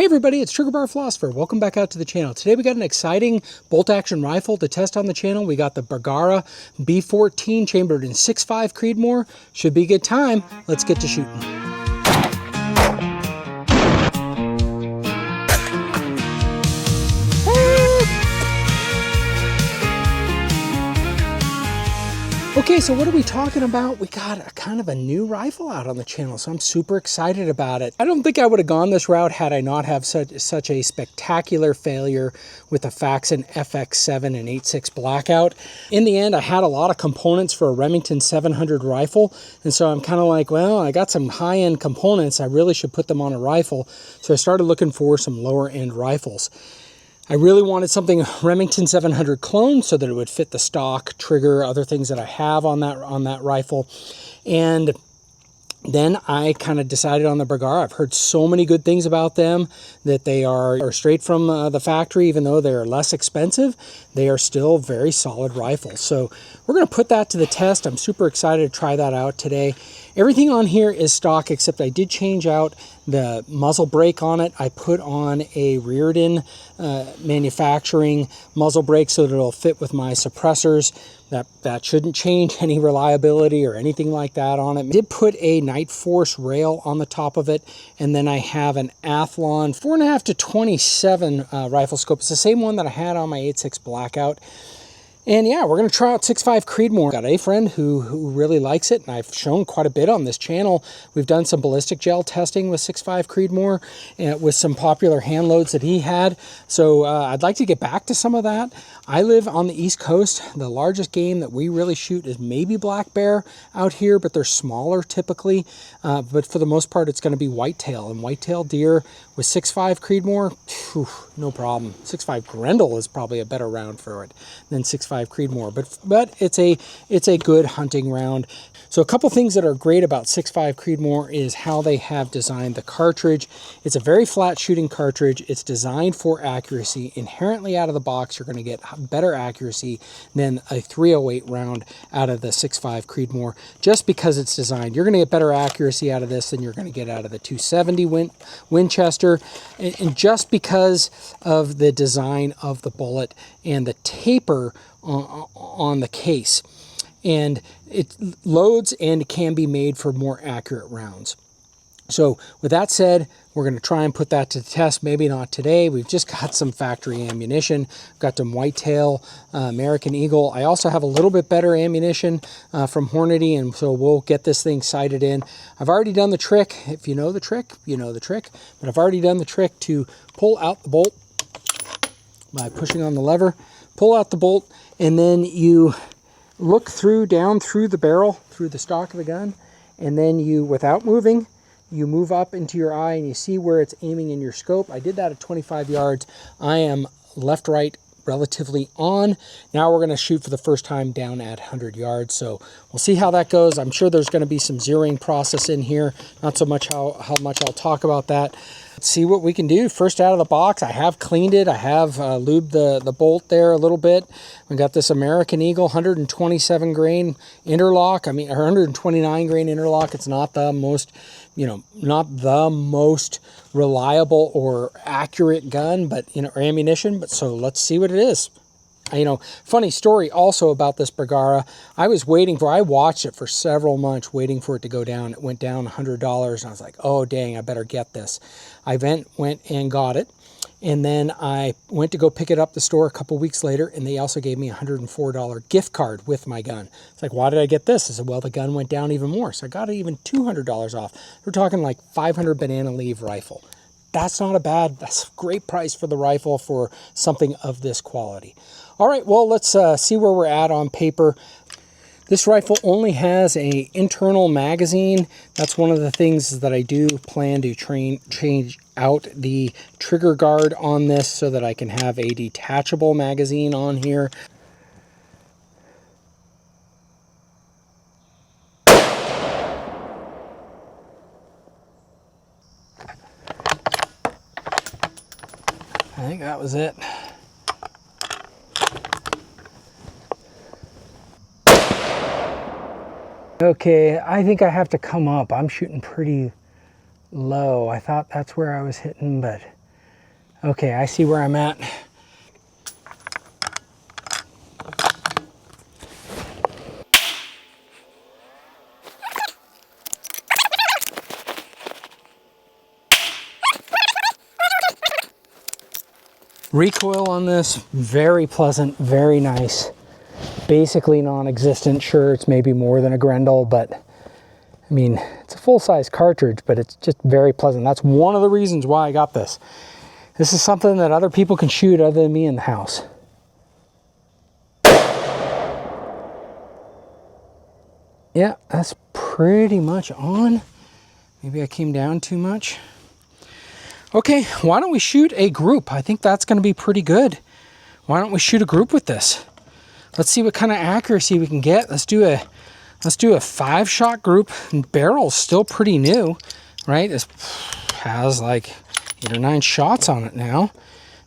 Hey everybody, it's Trigger Bar Philosopher. Welcome back out to the channel. Today we got an exciting bolt action rifle to test on the channel. We got the Bergara B14 chambered in 6.5 Creedmoor. Should be a good time. Let's get to shooting. Okay, so what are we talking about? We got a kind of a new rifle out on the channel, so I'm super excited about it. I don't think I would have gone this route had I not have such a spectacular failure with the Faxon FX7 and 8.6 Blackout. In the end, I had a lot of components for a Remington 700 rifle, and so I'm kind of like, well, I got some high-end components. I really should put them on a rifle. So I started looking for some lower-end rifles. I really wanted something Remington 700 clone so that it would fit the stock, trigger, other things that I have on that rifle. And then I kind of decided on the Bergara. I've heard so many good things about them, that they are straight from the factory. Even though they're less expensive, they are still very solid rifles. So we're going to put that to the test. I'm super excited to try that out today. Everything on here is stock, except I did change out the muzzle brake on it. I put on a Reardon manufacturing muzzle brake so that it'll fit with my suppressors. That shouldn't change any reliability or anything like that on it. I did put a Nightforce rail on the top of it, and then I have an Athlon 4.5 to 27 rifle scope. It's the same one that I had on my 8.6 Blackout. And yeah, we're going to try out 6.5 Creedmoor. Got a friend who really likes it, and I've shown quite a bit on this channel. We've done some ballistic gel testing with 6.5 Creedmoor and with some popular hand loads that he had. So I'd like to get back to some of that. I live on the East Coast. The largest game that we really shoot is maybe black bear out here, but they're smaller typically. But for the most part, it's going to be whitetail, and whitetail deer with 6.5 Creedmoor, whew, no problem. 6.5 Grendel is probably a better round for it than 6.5 Creedmoor, but it's a good hunting round. So a couple things that are great about 6.5 Creedmoor is how they have designed the cartridge. It's a very flat shooting cartridge. It's designed for accuracy. Inherently out of the box, you're going to get better accuracy than a 308 round out of the 6.5 Creedmoor, just because it's designed. You're going to get better accuracy out of this than you're going to get out of the 270 Winchester, and just because of the design of the bullet and the taper on the case. And it loads and can be made for more accurate rounds. So with that said, we're going to try and put that to the test. Maybe not today. We've just got some factory ammunition. We've got some whitetail, American Eagle. I also have a little bit better ammunition from Hornady, and so we'll get this thing sighted in. I've already done the trick. If you know the trick, you know the trick. But I've already done the trick to pull out the bolt by pushing on the lever. Pull out the bolt, and then you look down through the barrel, through the stock of the gun, and then you, without moving, you move up into your eye and you see where it's aiming in your scope. I did that at 25 yards. I am left-right relatively on. Now we're going to shoot for the first time down at 100 yards. So we'll see how that goes. I'm sure there's going to be some zeroing process in here. Not so much how much I'll talk about that. Let's see what we can do. First out of the box, I have cleaned it. I have lubed the bolt there a little bit. We got this American Eagle 127 grain interlock. I mean, 129 grain interlock. It's not the most, not the most reliable or accurate gun, but or ammunition. But so let's see what it is. Funny story also about this Bergara. I watched it for several months waiting for it to go down. It went down $100, and I was like, oh dang, I better get this. I went and got it, and then I went to go pick it up the store a couple weeks later, and they also gave me a $104 gift card with my gun. It's like, why did I get this? I said, well, the gun went down even more, so I got it even $200 off. We're talking like 500 banana leaf rifle. That's a great price for the rifle for something of this quality. All right, well, let's see where we're at on paper. This rifle only has an internal magazine. That's one of the things that I do plan to change out the trigger guard on this so that I can have a detachable magazine on here. I think that was it. Okay, I think I have to come up. I'm shooting pretty low. I thought that's where I was hitting, but Okay, I see where I'm at. Recoil on this, very pleasant, very nice. Basically non-existent. Sure, it's maybe more than a Grendel, but I mean, it's a full-size cartridge, but it's just very pleasant. That's one of the reasons why I got this. This is something that other people can shoot other than me in the house. Yeah, that's pretty much on. Maybe I came down too much. Okay, why don't we shoot a group? I think that's going to be pretty good. Why don't we shoot a group with this? Let's see what kind of accuracy we can get. Let's do a 5-shot group. And barrel's still pretty new, right? This has like 8 or 9 shots on it now.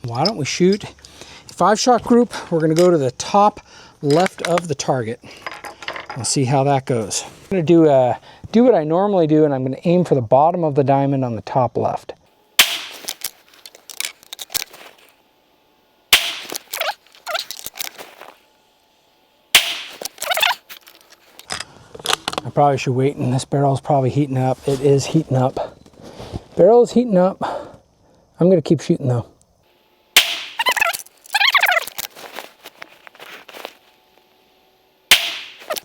Why don't we shoot a 5-shot group? We're going to go to the top left of the target. We'll see how that goes. I'm going to do what I normally do, and I'm going to aim for the bottom of the diamond on the top left. I probably should wait, and this barrel's probably heating up. It is heating up. Barrel is heating up. I'm going to keep shooting though.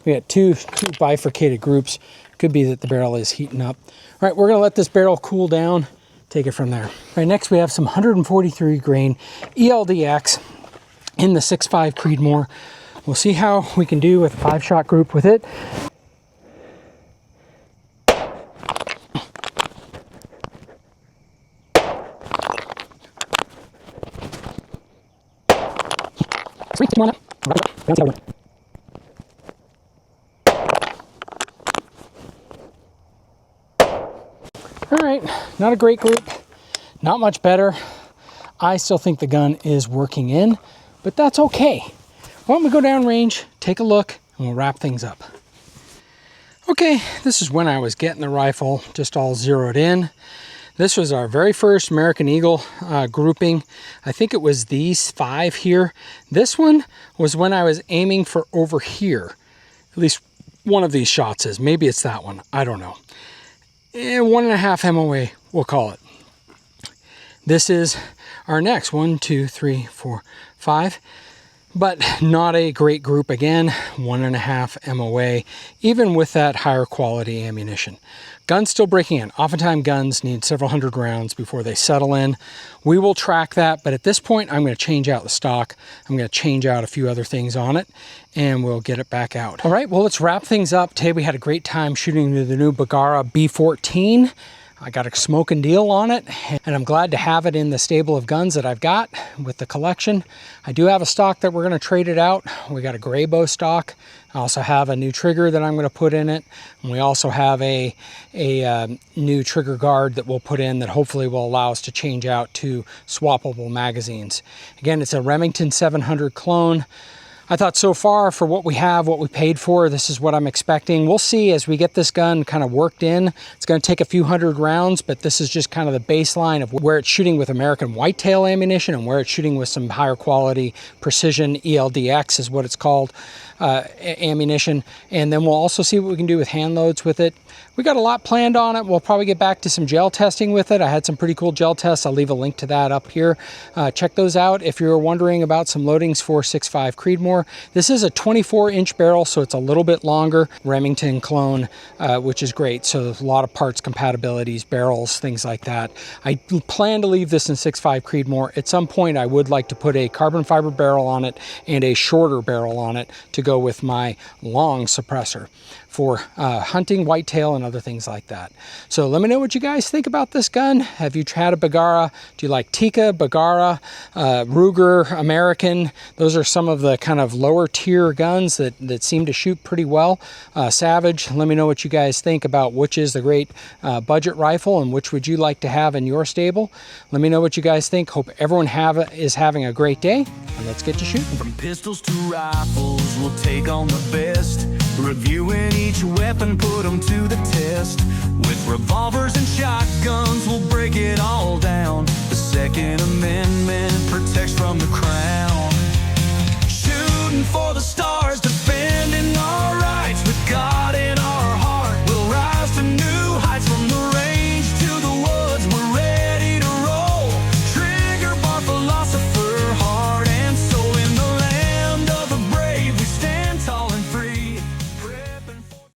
We got two bifurcated groups. Could be that the barrel is heating up. All right, we're going to let this barrel cool down. Take it from there. All right, next we have some 143 grain ELDX in the 6.5 Creedmoor. We'll see how we can do with a 5-shot group with it. All right, not a great group, not much better. I still think the gun is working in, but that's okay. Why don't we go down range, take a look, and we'll wrap things up. Okay, this is when I was getting the rifle just all zeroed in. This was our very first American Eagle grouping. I think it was these 5 here. This one was when I was aiming for over here. At least one of these shots is. Maybe it's that one. I don't know. 1.5 MOA, we'll call it. This is our next 1, 2, 3, 4, 5. But not a great group again, 1.5 MOA, even with that higher quality ammunition. Guns still breaking in. Oftentimes guns need several hundred rounds before they settle in. We will track that, but at this point I'm going to change out the stock. I'm going to change out a few other things on it, and we'll get it back out. All right, well, let's wrap things up. Today we had a great time shooting the new Bergara B14. I got a smoking deal on it, and I'm glad to have it in the stable of guns that I've got with the collection. I do have a stock that we're going to trade it out. We got a gray bow stock. I also have a new trigger that I'm going to put in it. And we also have a new trigger guard that we'll put in that hopefully will allow us to change out to swappable magazines. Again, it's a Remington 700 clone. I thought so far for what we have, what we paid for, this is what I'm expecting. We'll see as we get this gun kind of worked in. It's going to take a few hundred rounds, but this is just kind of the baseline of where it's shooting with American whitetail ammunition and where it's shooting with some higher quality precision ELDX is what it's called, ammunition. And then we'll also see what we can do with hand loads with it. We got a lot planned on it. We'll probably get back to some gel testing with it. I had some pretty cool gel tests. I'll leave a link to that up here. Check those out if you're wondering about some loadings for 6.5 Creedmoor. This is a 24-inch barrel, so it's a little bit longer. Remington clone, which is great. So there's a lot of parts compatibilities, barrels, things like that. I plan to leave this in 6.5 Creedmoor. At some point, I would like to put a carbon fiber barrel on it and a shorter barrel on it to go with my long suppressor for hunting, whitetail, and other things like that. So let me know what you guys think about this gun. Have you had a Bergara? Do you like Tikka, Bergara, Ruger, American? Those are some of the kind of lower tier guns that seem to shoot pretty well. Savage, let me know what you guys think about which is the great budget rifle and which would you like to have in your stable. Let me know what you guys think. Hope everyone is having a great day, and let's get to shooting. From pistols to rifles, we'll take on the best. Reviewing each weapon, put them to the test. With revolvers and shotguns, we'll break it all down. The Second Amendment protects from the crown.